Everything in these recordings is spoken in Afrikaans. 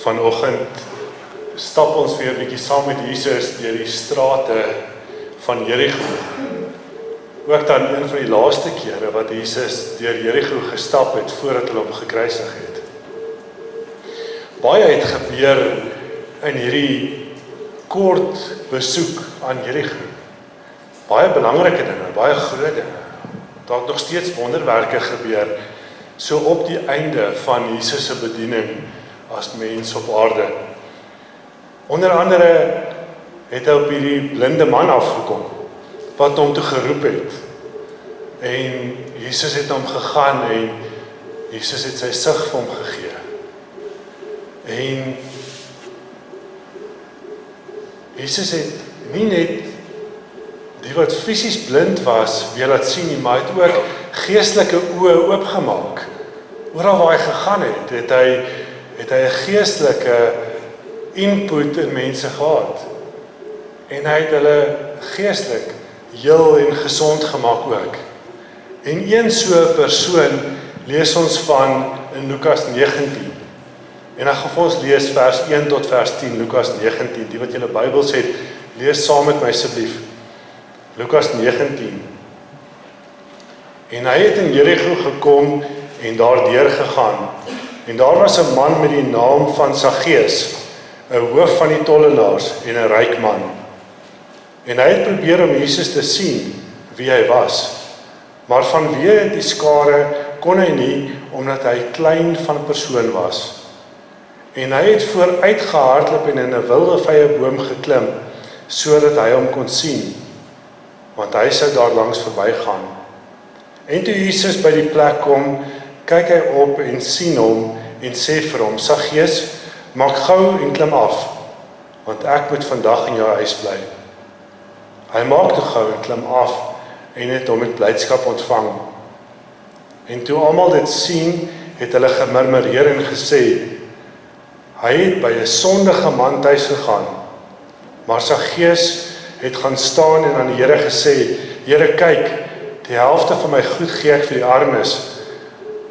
Vanoggend stap ons weer 'n bietjie saam met Jesus deur die strate van Jerigo. Ook dan een van die laaste kere wat Jesus deur Jerigo gestap het voordat hulle hom gekruisig het. Baie het gebeur in hierdie kort besoek aan Jerigo. Baie belangrike dinge, baie groot dinge. Daar het nog steeds wonderwerke gebeur, so op die einde van Jesus se bediening as mens op aarde. Onder andere het hy op hierdie blinde man afgekom, wat hom toe geroep het. En Jesus het hom gegaan en Jesus het sy sig vir hom gegee. En Jesus het nie net die wat fisies blind was, weer laat sien nie, maar het ook geestelike oë oopgemaak. Oral waar hy gegaan het, het hy 'n geestelike input in mense gehad. En hy het hulle geestelik heel en gesond gemaak ook. En een so 'n persoon lees ons van in Lukas 19. En dan gaan ons lees vers 1 tot vers 10, Lukas 19. Die wat julle Bybels het, lees saam met my asseblief. Lukas 19. En hy het in Jerigo gekom en daardeur gegaan. En daar was 'n man met die naam van Saggeus, 'n hoof van die tollenaars en 'n ryk man. En hy het probeer om Jesus te sien wie hy was. Maar vanweë die skare kon hy nie, omdat hy klein van persoon was. En hy het vooruitgehardloop en in 'n wilde vrye boom geklim, sodat hy hom kon sien, want hy sou daar langs verbygaan. En toe Jesus by die plek kom, kyk hy op en sien hom en sê vir hom: Saggeus, maak gou en klim af, want ek moet vandag in jou huis bly. Hy maak toe gou en klim af en het hom met blydskap ontvang. En toe almal dit sien, het hulle gemurmureer en gesê: hy het by 'n sondige man tuis gegaan. Maar Saggeus het gaan staan en aan die Here gesê: Here, kyk, die helfte van my goed gee ek vir die armes.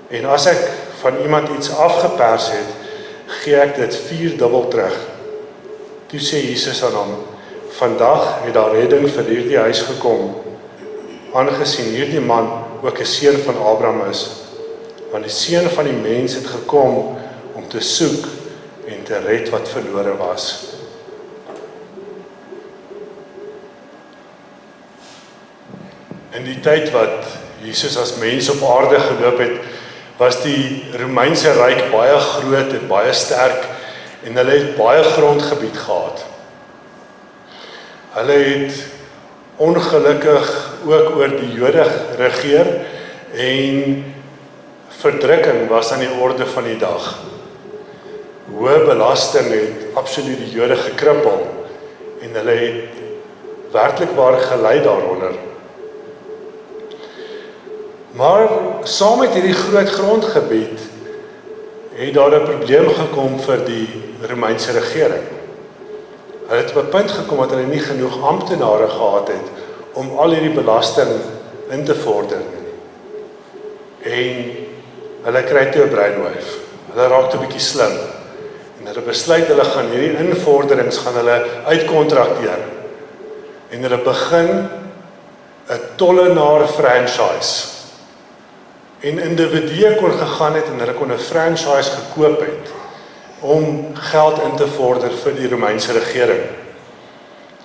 En as ek van iemand iets afgepers het, gee ek dit 4-dubbel terug. Toe sê Jesus aan hom: vandag het daar redding vir hierdie huis gekom, aangesien hierdie man ook 'n seun van Abraham is. Want die seun van die mens het gekom om te soek en te red wat verlore was. In die tyd wat Jesus as mens op aarde geloop het, was die Romeinse ryk baie groot en baie sterk en hulle het baie grondgebied gehad. Hulle het ongelukkig ook oor die Jode regeer en verdrukking was aan die orde van die dag. Hoë belasting het absoluut die Jode gekrippel en hulle het werklik waar gelei daaronder. Maar saam met hierdie groot grondgebied het daar 'n probleem gekom vir die Romeinse regering. Hulle het op 'n punt gekom dat hulle nie genoeg amptenare gehad het om al hierdie belasting in te vorder nie. En hulle kry toe 'n brainwave. Hulle raak toe 'n bietjie slim. En hulle besluit hulle gaan hierdie invorderings gaan hulle uitkontrakteer. En hulle begin 'n tollenaar franchise. En individue kon gegaan het en hulle kon 'n franchise gekoop het om geld in te vorder vir die Romeinse regering.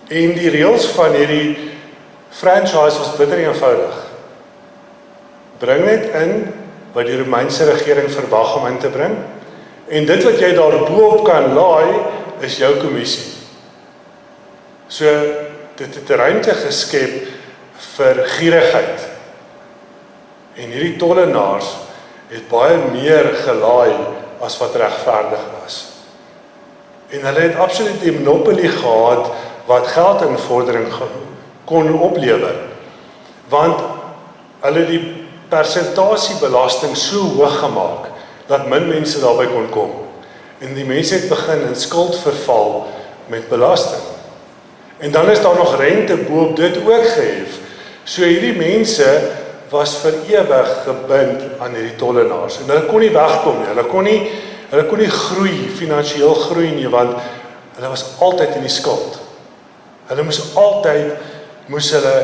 En die reëls van hierdie franchise was bitter eenvoudig. Bring net in wat die Romeinse regering verwag om in te bring, en dit wat jy daarboop kan laai, is jou kommissie. So, dit het ruimte geskep vir gierigheid. En hierdie tollenaars het baie meer gelaai as wat regverdig was. En hulle het absoluut die monopolie gehad wat geldinvordering kon oplewer. Want hulle die persentasiebelasting so hoog gemaak dat min mense daarby kon kom. En die mense het begin in skuld verval met belasting. En dan is daar nog rente bo-op dit ook gehef. So hierdie mense was vir ewig gebind aan hierdie tollenaars. En hulle kon nie wegkom nie. Hulle kon nie groei, finansiëel groei nie, want hulle was altyd in die skuld. Hulle moes hulle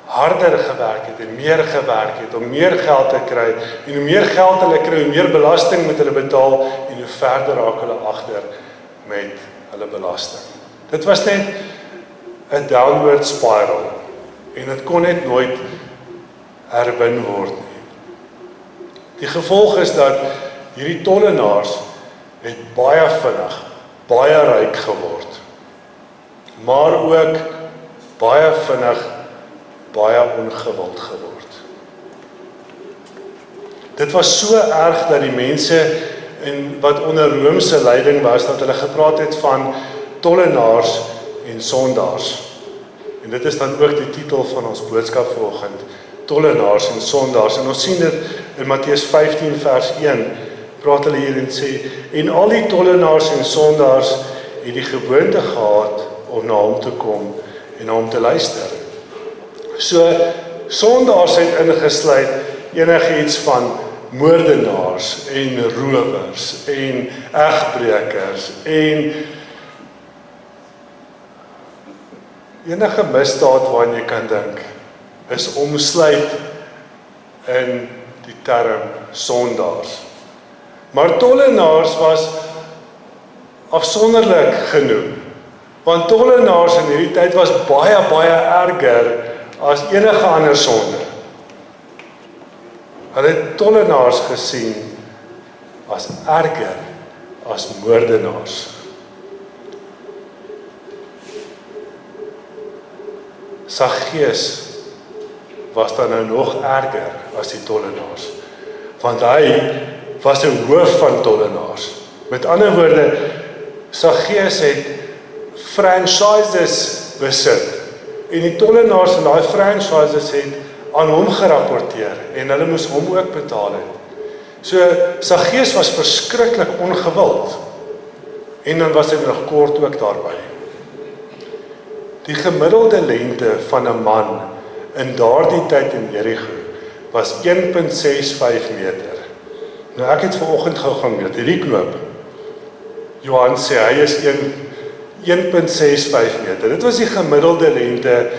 harder gewerk het en meer gewerk het om meer geld te kry, en hoe meer geld hulle kry, hoe meer belasting moet hulle betaal, en hoe verder raak hulle agter met hulle belasting. Dit was net 'n downward spiral, en dit kon net nooit herwin word nie. Die gevolg is dat hierdie tollenaars het baie vinnig, baie ryk geword, maar ook baie vinnig, baie ongewild geword. Dit was so erg dat die mense wat onder Romeinse leiding was, dat hulle gepraat het van tollenaars en sondaars. En dit is dan ook die titel van ons boodskap vanoggend, tollenaars en sondaars. En ons sien dit in Matteus 15 vers 1, praat hulle hier en sê, en al die tollenaars en sondaars het die gewoonte gehad om na hom te kom en na hom te luister. So, sondaars het ingesluit enigiets van moordenaars en rowers en egbrekers en enige misdaad waaraan jy kan dink, is omsluit in die term sondaars. Maar tollenaars was afsonderlik genoem, want tollenaars in hierdie tyd was baie, baie erger as enige ander sonde. Hulle het tollenaars gesien as erger as moordenaars. Saggeus was dan nou nog erger as die tollenaars, want hy was 'n hoof van tollenaars. Met ander woorde, Saggeus het franchises besit, en die tollenaars in daai franchises het aan hom gerapporteer, en hulle moes hom ook betaal het. So, Saggeus was verskriklik ongewild, en dan was hy nog kort ook daarby. Die gemiddelde lengte van 'n man in daardie tyd in Jericho was 1,65 meter. Nou ek het vanoggend gou gaan meet, hierdie knoop. Johan sê hy is 1,65 meter. Dit was die gemiddelde lengte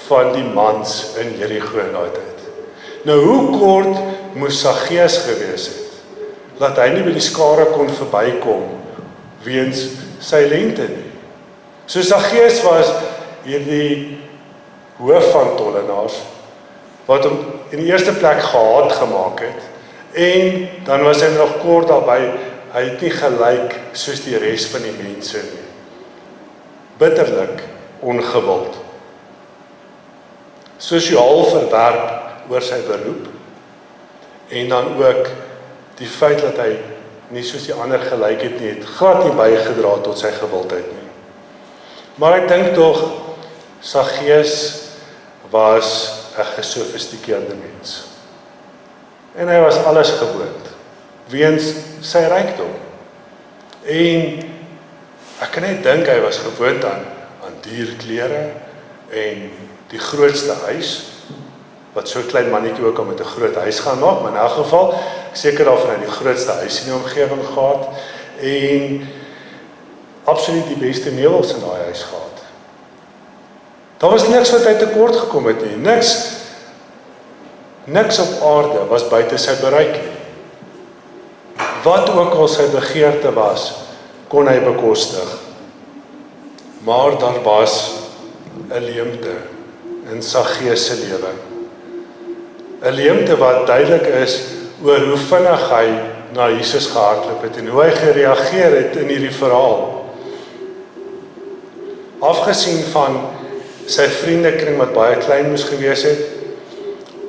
van die mans in Jericho in daai tyd. Nou hoe kort moes Saggeus gewees het, dat hy nie by die skare kon verbykom weens sy lengte nie. So Saggeus was hierdie hoof van tollenaars, wat hom in die eerste plek gehaat gemaak het, en dan was hy nog kort daarby, hy het nie gelyk soos die res van die mense nie. Bitterlik ongewild. Sosiaal verwerp oor sy beroep, en dan ook die feit dat hy nie soos die ander gelyk het nie, het glad nie bygedra tot sy gewildheid nie. Maar ek dink tog, Saggeus was 'n gesofistikeerde mens. En hy was alles gewoond, weens sy rykdom. En ek kan net dink hy was gewoond aan dierklere en die grootste huis, wat so 'n klein mannetjie ook al met 'n groot huis gaan maak, maar in elk geval, seker daarvan hy die grootste huis in die omgewing gehad, en absoluut die beste meubels in daai huis gehad. Daar was niks wat hy tekort gekom het nie, niks op aarde was buite sy bereik nie. Wat ook al sy begeerte was, kon hy bekostig. Maar daar was 'n leemte in Saggeus se lewe. 'n Leemte wat duidelik is oor hoe vinnig hy na Jesus gehardloop het en hoe hy gereageer het in hierdie verhaal. Afgesien van sy vriendekring wat baie klein moes gewees het,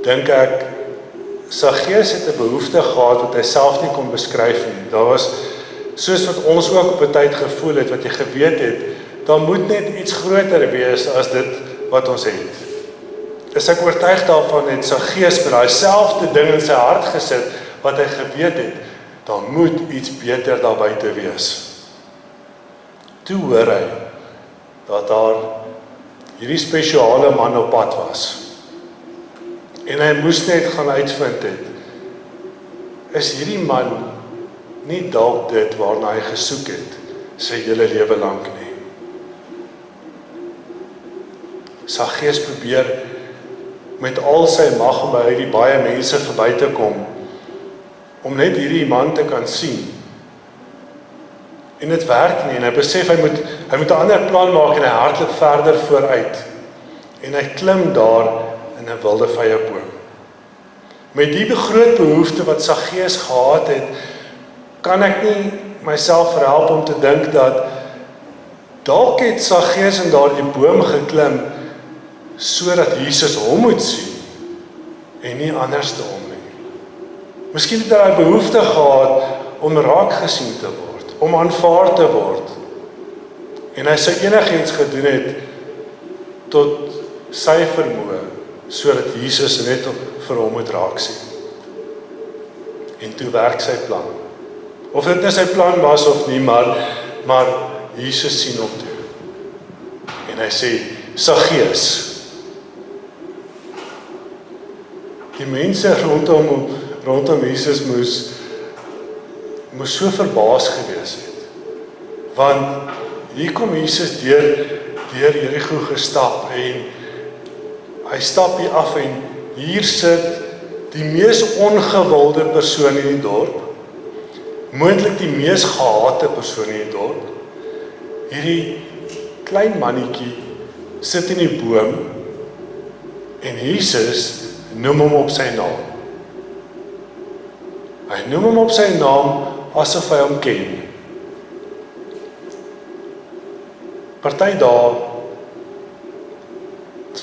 dink ek, Saggeus het 'n behoefte gehad wat hy self nie kon beskryf nie. Daar was, soos wat ons ook op 'n tyd gevoel het, wat jy geweet het, daar moet net iets groter wees as dit wat ons het. Is ek oortuig daarvan het Saggeus met daai selfde ding in sy hart gesit, wat hy geweet het, daar moet iets beter daar buite wees. Toe hoor hy, dat daar hierdie spesiale man op pad was. En hy moes net gaan uitvind het, is hierdie man nie dalk dit waarna hy gesoek het, sy hele lewe lank nie. Saggeus probeer met al sy mag om by hierdie baie mense verby te kom, om net hierdie man te kan sien. En dit werk nie, en hy besef hy moet 'n ander plan maak en hy hardloop verder vooruit. En hy klim daar in 'n wilde vyeboom. Met die groot behoefte wat Saggeus gehad het, kan ek nie myself verhelp om te dink dat dalk het Saggeus in daardie boom geklim sodat Jesus hom moet sien en nie andersom nie. Miskien het hy behoefte gehad om raak gesien te word, om aanvaar te word. En hy sou enigiets gedoen het tot sy vermoë sodat Jesus net vir hom moet raak sien. En toe werk sy plan. Of dit nie sy plan was of nie, maar Jesus sien hom toe. En hy sê, Saggeus. Die mense rondom Jesus moes so verbaas gewees het. Want hier kom Jesus deur Jerigo gestap en hy stap hier af en hier sit die mees ongewilde persoon in die dorp, moontlik die mees gehate persoon in die dorp. Hierdie klein mannetjie sit in die boom en Jesus noem hom op sy naam. Hy noem hom op sy naam asof hy hom ken. Party dae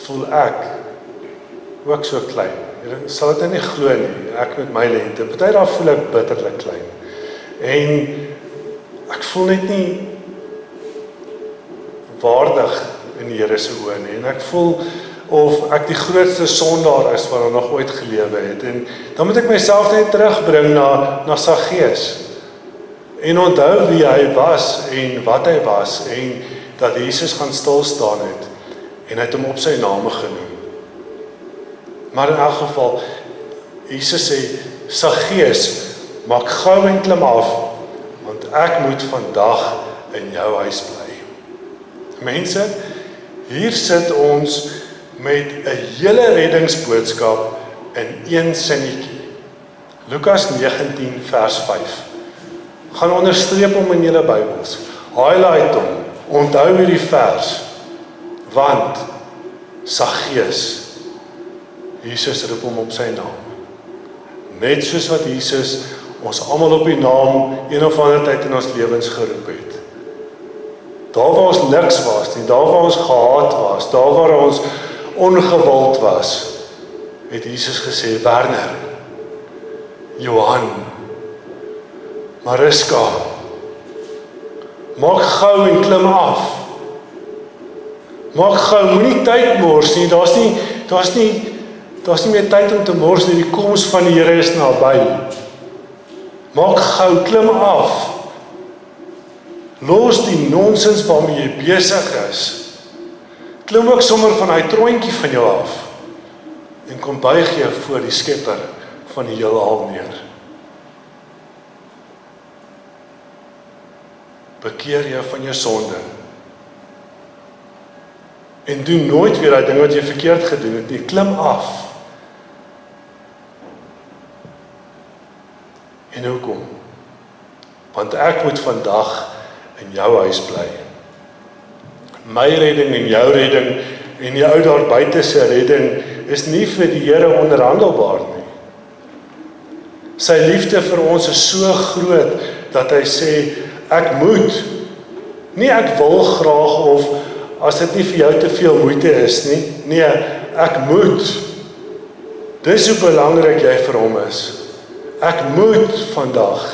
voel ek ook so klein. Jy sal dit nie glo nie, ek met my lente. Party dae voel ek bitterlik klein. En ek voel net nie waardig in die Here se oë nie. En ek voel of ek die grootste sondaar is wat er nog ooit gelewe het. En dan moet ek myself net terugbring na Saggeus. En onthou wie hy was en wat hy was en dat Jesus gaan stil staan het en hy het hom op sy name genoem. Maar in elk geval, Jesus sê, Saggeus, maak gou en klim af, want ek moet vandag in jou huis bly. Mense, hier sit ons met 'n hele reddingsboodskap in een sinnetjie. Lukas 19 vers 5. Gaan onderstreep hom in julle Bybels. Highlight hom. Onthou hierdie vers. Want Saggeus, Jesus roep hom op sy naam. Net soos wat Jesus ons almal op die naam een of ander tyd in ons lewens geroep het. Daar waar ons niks was nie, daar waar ons gehaat was, daar waar ons ongewild was, het Jesus gesê, Werner, Johan, Mariska, maak gou en klim af. Maak gou, moenie tyd mors nie, daar's nie meer tyd om te mors nie, die koms van die Here is naby. Maak gou, klim af. Los die nonsens waarmee jy besig is. Klim ook sommer van hy troontjie van jou af en kom buig jou voor die Skepper van die heelal neer. Bekeer jou van jou sonde. En doen nooit weer daai ding wat jy verkeerd gedoen het nie. Klim af. En hoekom? Want ek moet vandag in jou huis bly. My redding en jou redding en die ou daar buite se redding is nie vir die Here onderhandelbaar nie. Sy liefde vir ons is so groot dat hy sê, ek moet, nie ek wil graag of as dit nie vir jou te veel moeite is nie, nee, ek moet. Dis hoe belangrik jy vir hom is. Ek moet vandag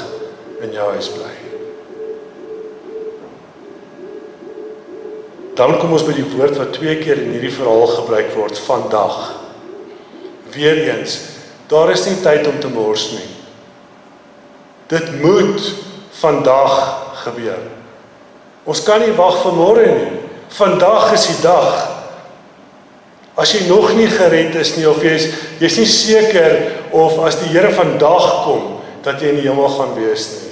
in jou huis bly. Dan kom ons by die woord wat 2 keer in hierdie verhaal gebruik word, vandag. Weereens, daar is nie tyd om te mors nie. Dit moet vandag gebeur. Ons kan nie wag vir môre nie. Vandag is die dag. As jy nog nie gered is nie, of jy's nie seker of as die Here vandag kom, dat jy in die hemel gaan wees nie.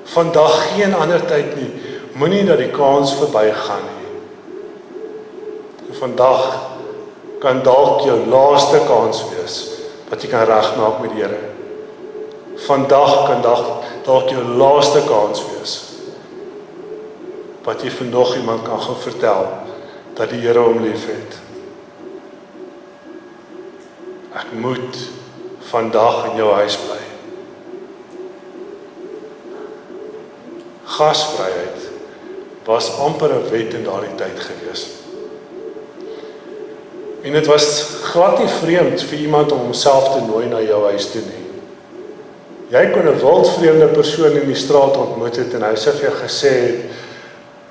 vandag geen ander tyd nie, moenie dat die kans verbygaan nie. Vandag kan dalk jou laaste kans wees, wat jy kan regmaak met die Here. Vandag kan dalk jou laaste kans wees, wat jy vir nog iemand kan gaan vertel, dat die Here hom lief het. Ek moet vandag in jou huis bly. Gasvryheid was amper 'n wet in daardie tyd gewees. En dit was glad nie vreemd vir iemand om homself te nooi na jou huis toe nie. Jy kon 'n wildvreemde persoon in die straat ontmoet het en hy sê vir jou gesê het,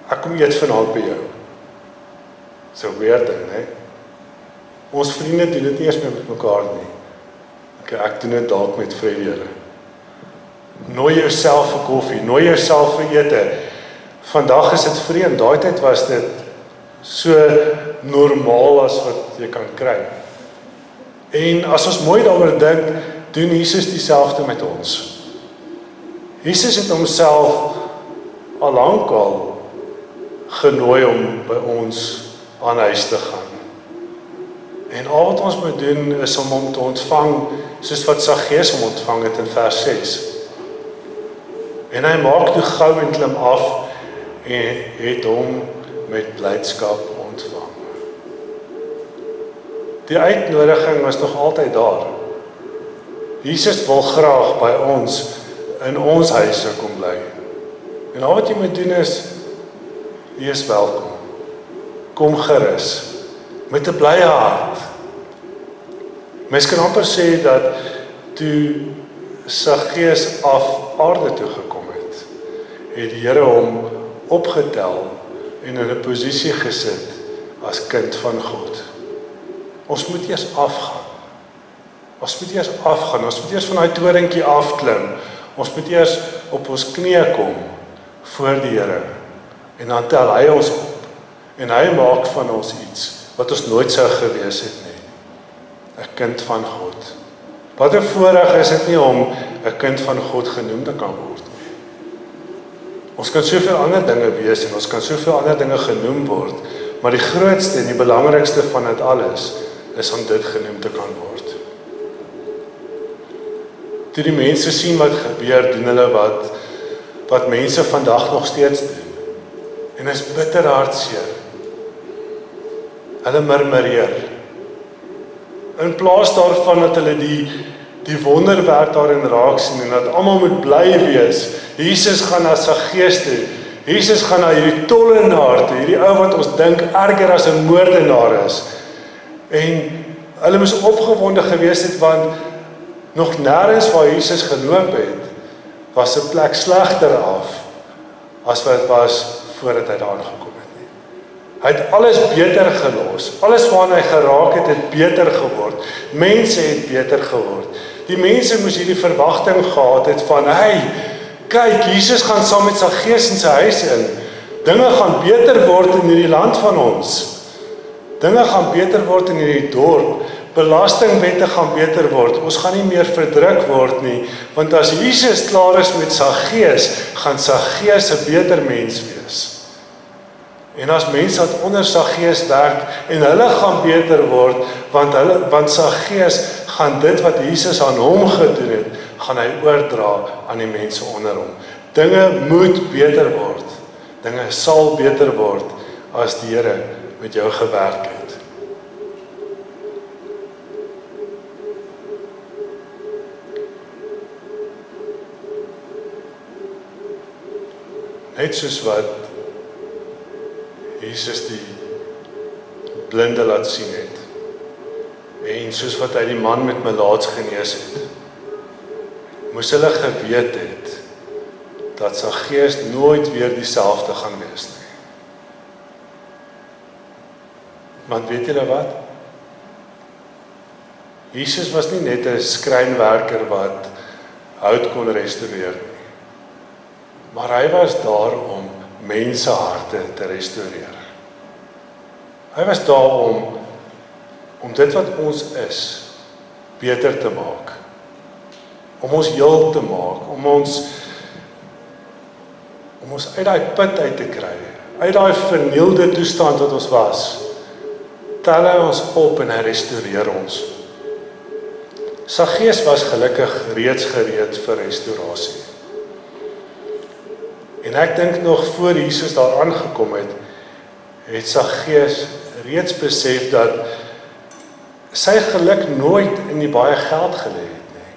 ek kom eet vanaand by jou. So weird ding, né? Ons vriende doen dit nie eers met mekaar nie. Ek doen dit dalk met Freddy. Nooi jouself vir koffie, nooi jouself vir ete. Vandag is dit vreemd, daai tyd was dit so normaal as wat jy kan kry. En as ons mooi daaroor dink, doen Jesus dieselfde met ons. Jesus het homself al lankal genooi om by ons aan huis te gaan. En al wat ons moet doen is om hom te ontvang, soos wat Saggeus hom ontvang het in vers 6. En hy maak toe gou en klim af en het hom met blydskap ontvang. Die uitnodiging was nog altyd daar. Jesus wil graag by ons in ons huise kom bly. En al wat jy moet doen is, wees welkom. Kom gerus, met 'n blye hart. Mens kan amper sê dat toe Saggeus af aarde toe gekom het die Here hom opgetel en in 'n posisie gesit as kind van God. Ons moet eers afgaan. Ons moet eers van daai torentjie afklim. Ons moet eers op ons knieë kom voor die Here. En dan tel hy ons op. En hy maak van ons iets wat ons nooit sou gewees het nie. 'n kind van God. Wat 'n voorreg is dit nie om 'n kind van God genoem te kan word nie. Ons kan soveel ander dinge wees en ons kan soveel ander dinge genoem word, maar die grootste en die belangrikste van dit alles is om dit genoem te kan word. Toe die mense sien wat gebeur, doen hulle wat mense vandag nog steeds doen. En is bitter hartseer. Hulle murmureer. In plaas daarvan dat hulle die wonderwerk daarin raak sien en dat almal moet bly wees. Jesus gaan na Saggeus toe. Jesus gaan na hierdie tollenaar toe, hierdie ou wat ons dink erger as 'n moordenaar is. En hulle moes opgewonde gewees het want nog nêrens waar Jesus geloop het, was 'n plek slegter af as wat dit was voordat hy daar aangekom het nie. Hy het alles beter gelos. Alles waarna hy geraak het, het beter geword. Mense het beter geword. Die mense moes hierdie verwagting gehad het van, hey, kyk, Jesus gaan saam met Saggeus in sy huis in. Dinge gaan beter word in hierdie land van ons. Dinge gaan beter word in hierdie dorp. Belastingwette gaan beter word. Ons gaan nie meer verdruk word nie, want as Jesus klaar is met Saggeus, gaan Saggeus 'n beter mens wees. En as mense wat onder Saggeus werk en hulle gaan beter word, want Saggeus gaan dit wat Jesus aan hom gedoen het, gaan hy oordra aan die mense onder hom. Dinge moet beter word. Dinge sal beter word as die Here met jou gewerk het. Net soos wat Jesus die blinde laat sien het, en soos wat hy die man met melaats genees het, moes hulle geweet het, dat Saggeus nooit weer dieselfde gaan wees nie. Want weet julle wat? Jesus was nie net 'n skrynwerker wat hout kon restoreer nie. Maar hy was daar om menseharte te restoreer. Hy was daar om dit wat ons is, beter te maak. om ons heel te maak, om ons uit daai put uit te kry, uit daai vernielde toestand wat ons was, tel hy ons op en hy restoreer ons. Saggeus was gelukkig reeds gereed vir restaurasie. En ek dink nog voor Jesus daar aangekom het Saggeus reeds besef dat sy geluk nooit in die baie geld gelê het nie.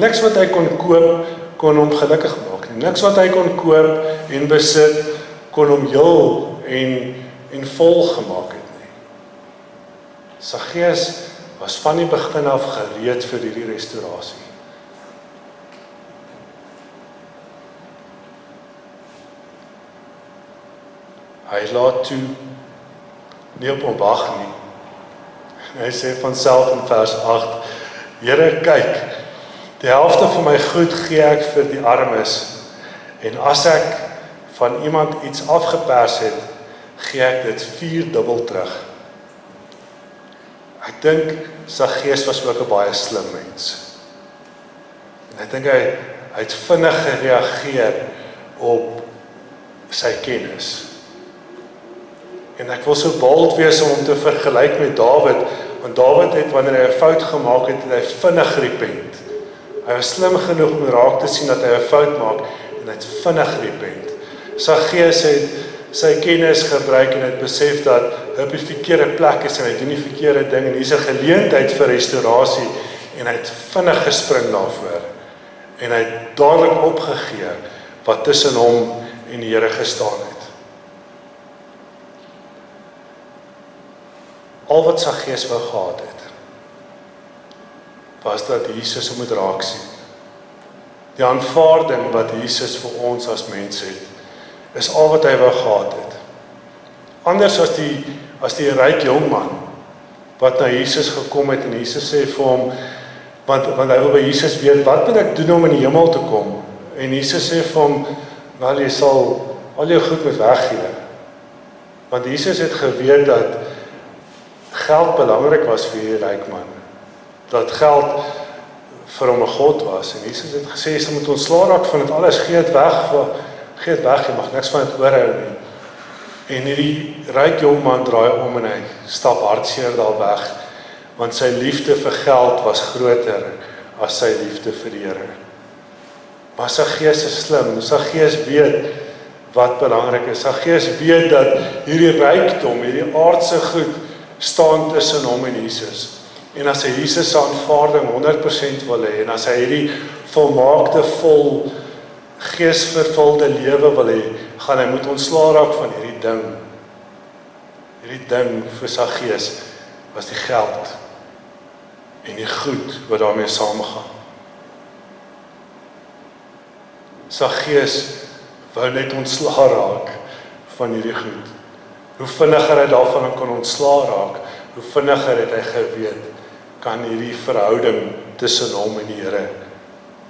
Niks wat hy kon koop, kon hom gelukkig maak nie. Niks wat hy kon koop en besit, kon hom heel en vol gemaak het nie. Saggeus was van die begin af gereed vir hierdie restaurasie. Hy laat toe nie op hom wag nie. Hy sê van self in vers 8, Here, kyk, die helfte van my goed gee ek vir die armes, en as ek van iemand iets afgepers het, gee ek dit 4-dubbel terug. Ek dink Saggeus was ook 'n baie slim mens. En ek dink hy het vinnig gereageer op sy kennis. En ek wil so bold wees om hom te vergelyk met Dawid, want Dawid het, wanneer hy 'n fout gemaak het, hy vinnig repent. Hy was slim genoeg om raak te sien dat hy 'n fout maak, en hy het vinnig repent. Saggeus het sy kennis gebruik en het besef dat hy op die verkeerde plek is en hy doen die verkeerde ding, en hier is 'n geleentheid vir restaurasie, en hy het vinnig gespring daarvoor. En hy het dadelik opgegee wat tussen hom en die Here gestaan het. Al wat Saggeus wou gehad het, was dat Jesus hom moet raak sien. Die aanvaarding wat Jesus vir ons as mens het, is al wat hy wou gehad het. Anders as die ryk jongman, wat na Jesus gekom het, en Jesus sê vir hom, want hy wil by Jesus weet, wat moet ek doen om in die hemel te kom? En Jesus sê vir hom, wel, jy sal al jou goed moet weggee. Want Jesus het geweet dat geld belangrik was vir die ryk man. Dat geld vir hom 'n god was. En Jesus het gesê, jy moet ontslae raak van dit alles, gee dit weg, jy mag niks van dit oorhou nie. En hierdie ryk jongman draai om en hy stap hartseer daar weg, want sy liefde vir geld was groter as sy liefde vir die Here. Maar Saggeus is slim, Saggeus weet wat belangrik is. Saggeus weet dat hierdie rykdom, hierdie aardse goed, staan tussen hom en Jesus. En as hy Jesus se aanvaarding 100% wil hê, en as hy hierdie volmaakte, vol geesvervulde lewe wil hê, gaan hy moet ontslae raak van hierdie ding. Hierdie ding vir Saggeus was die geld en die goed wat daarmee saamgaan. Saggeus wou net ontslae raak van hierdie goed. Hoe vinniger hy daarvan kon ontslae raak, hoe vinniger het hy geweet, kan hierdie verhouding tussen hom en die Here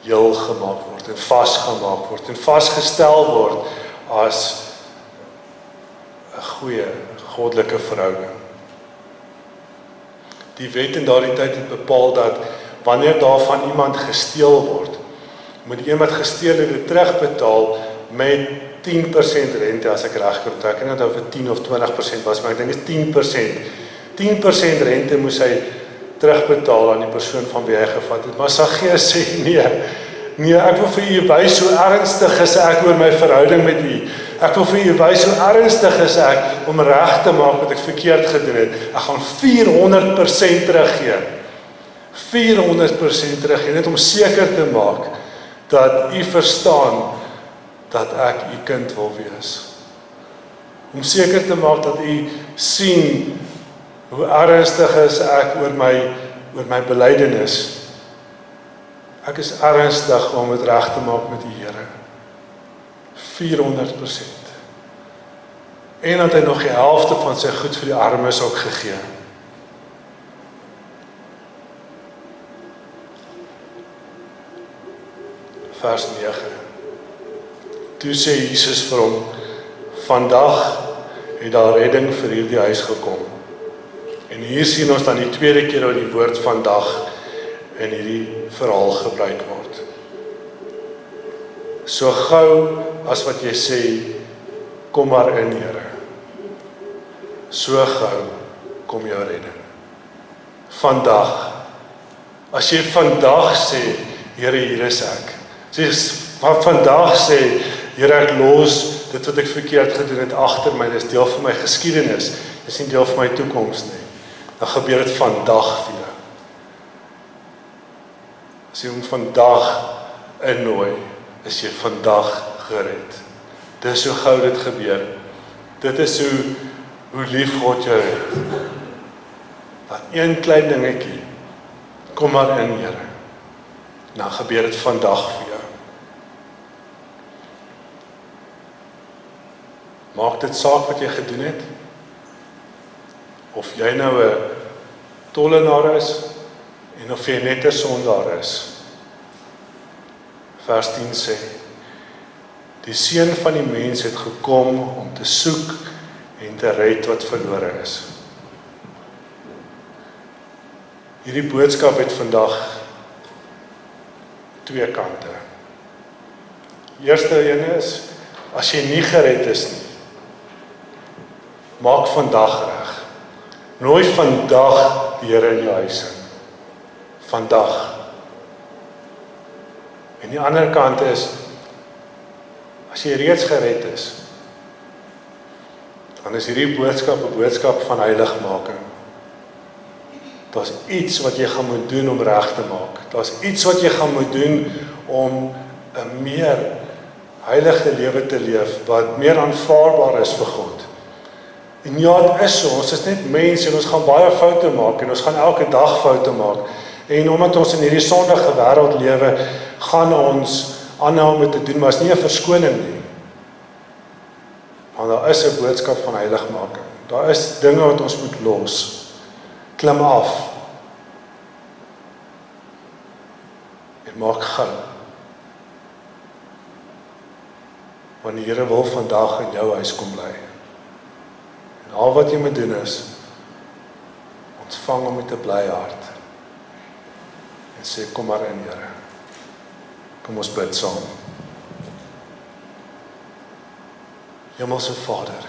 heel gemaak word, en vasgemaak word, en vasgestel word as 'n goeie, goddelike verhouding. Die wet in daardie tyd het bepaal dat, wanneer daar van iemand gesteel word, moet die een wat gesteel het dit terugbetaal met 10% rente, as ek reg kan onthou. Ek weet nie of dit 10 of 20% was, maar ek dink dit is 10%. 10% rente moes hy terugbetaal aan die persoon van wie hy gevat het. Maar Saggeus sê, nee, ek wil vir u wys hoe ernstig is ek oor my verhouding met u. Ek wil vir u wys hoe ernstig is ek om reg te maak wat ek verkeerd gedoen het. Ek gaan 400% teruggee. 400% teruggee, net om seker te maak dat u verstaan dat ek u kind wil wees. Om seker te maak dat u sien hoe ernstig is ek oor my belydenis. Ek is ernstig om dit reg te maak met die Here. 400%. En dat hy nog die helfte van sy goed vir die armes ook gegee. Vers 9. Toe sê Jesus vir hom, vandag het daar redding vir hierdie huis gekom. En hier sien ons dan die tweede keer dat die woord vandag in hierdie verhaal gebruik word. So gou as wat jy sê, kom maar in, Here. So gou kom jou redding. Vandag, as jy vandag sê, Here, hier is ek. As jy vandag sê, Here, ek los dit wat ek verkeerd gedoen het agter my, dis deel van my geskiedenis, dis nie deel van my toekoms nie. Dan gebeur dit vandag vir jou. As jy hom vandag innooi, is jy vandag gered. Dis hoe gou dit gebeur. Dit is hoe lief God jou het. Dat een klein dingetjie, kom maar in, Here. Dan gebeur dit vandag vir jou. Maak dit saak wat jy gedoen het, of jy nou 'n tollenaar is, en of jy net 'n sondaar is. Vers 10 sê, die Seun van die mens het gekom om te soek en te red wat verlore is. Hierdie boodskap het vandag twee kante. Die eerste een is, as jy nie gered is nie, maak vandag reg. Nooi vandag die Here in jou huis in. Vandag. En die ander kant is, as jy reeds gered is, dan is hierdie boodskap 'n boodskap van heiligmaking. Daar's iets wat jy gaan moet doen om reg te maak. Daar's iets wat jy gaan moet doen om 'n meer heilige lewe te leef, wat meer aanvaarbaar is vir God. En ja, dit is so, ons is net mense en ons gaan baie foute maak en ons gaan elke dag foute maak. En omdat ons in hierdie sondige wêreld lewe, gaan ons aanhou om dit te doen, maar is nie 'n verskoning nie. Want daar is 'n boodskap van heiligmaking. Daar is dinge wat ons moet los. Klim af. En maak gou. Want die Here wil vandag in jou huis kom bly. En al wat jy moet doen is, ontvang hom met 'n bly hart. En sê, kom maar in, Here. Kom ons bid saam. Hemelse Vader,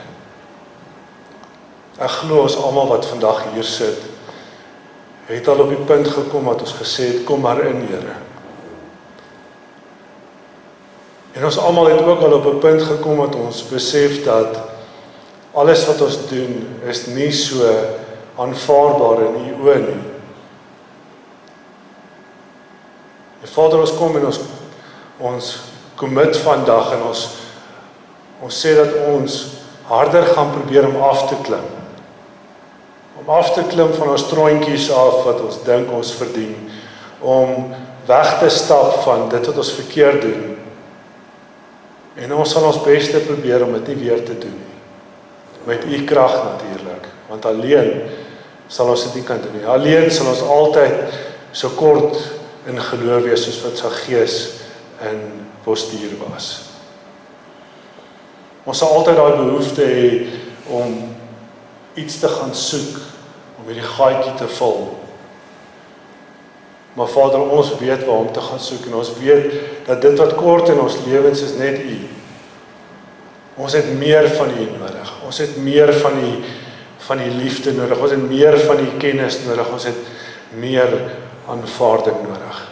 ek glo ons almal wat vandag hier sit, het al op die punt gekom wat ons gesê het, kom maar in, Here. En ons almal het ook al op 'n punt gekom wat ons besef dat alles wat ons doen is nie so aanvaarbaar in U oë nie. En Vader, ons kom en ons commit vandag en ons sê dat ons harder gaan probeer om af te klim. Om af te klim van ons troontjies af wat ons dink ons verdien. Om weg te stap van dit wat ons verkeerd doen. En ons sal ons beste probeer om dit nie weer te doen nie. Met U krag natuurlik, want alleen sal ons dit nie kan doen nie. Alleen sal ons altyd so kort in geloof wees soos wat sy Gees in postuur was. Ons sal altyd daai behoefte hê om iets te gaan soek, om hierdie gaatjie te vul. Maar Vader, ons weet waar om te gaan soek en ons weet dat dit wat kort in ons lewens is net U. Ons het meer van U nodig. Ons het meer van die liefde nodig. Ons het meer van die kennis nodig. Ons het meer aanvaarding nodig.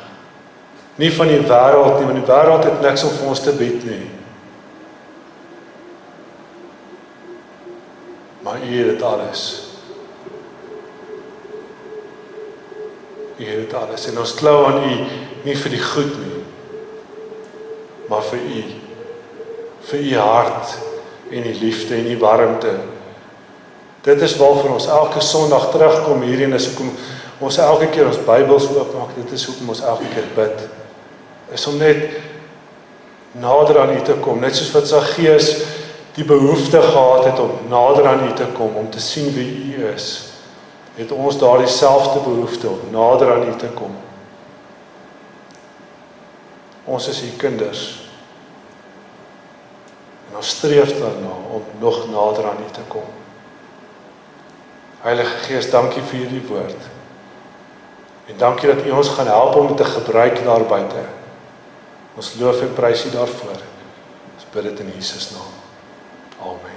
Nie van die wêreld nie, want die wêreld het niks om vir ons te bied nie. Maar U het dit alles. U het dit alles. En ons klou aan U, nie vir die goed nie, maar vir U. Vir U hart en die liefde en die warmte. Dit is waarvoor ons elke Sondag terugkom hierheen, is hoekom ons elke keer ons Bybels oopmaak, dit is hoekom ons elke keer bid. Is om net nader aan U te kom, net soos wat sy Gees die behoefte gehad het om nader aan U te kom, om te sien wie U is. Het ons daar dieselfde behoefte om nader aan U te kom. Ons is U kinders. En ons streef daarna om nog nader aan U te kom. Heilige Gees, dankie vir hierdie woord. En dankie dat U ons gaan help om dit te gebruik daar buite. Ons loof en prys U daarvoor. Ons bid dit in Jesus naam. Amen.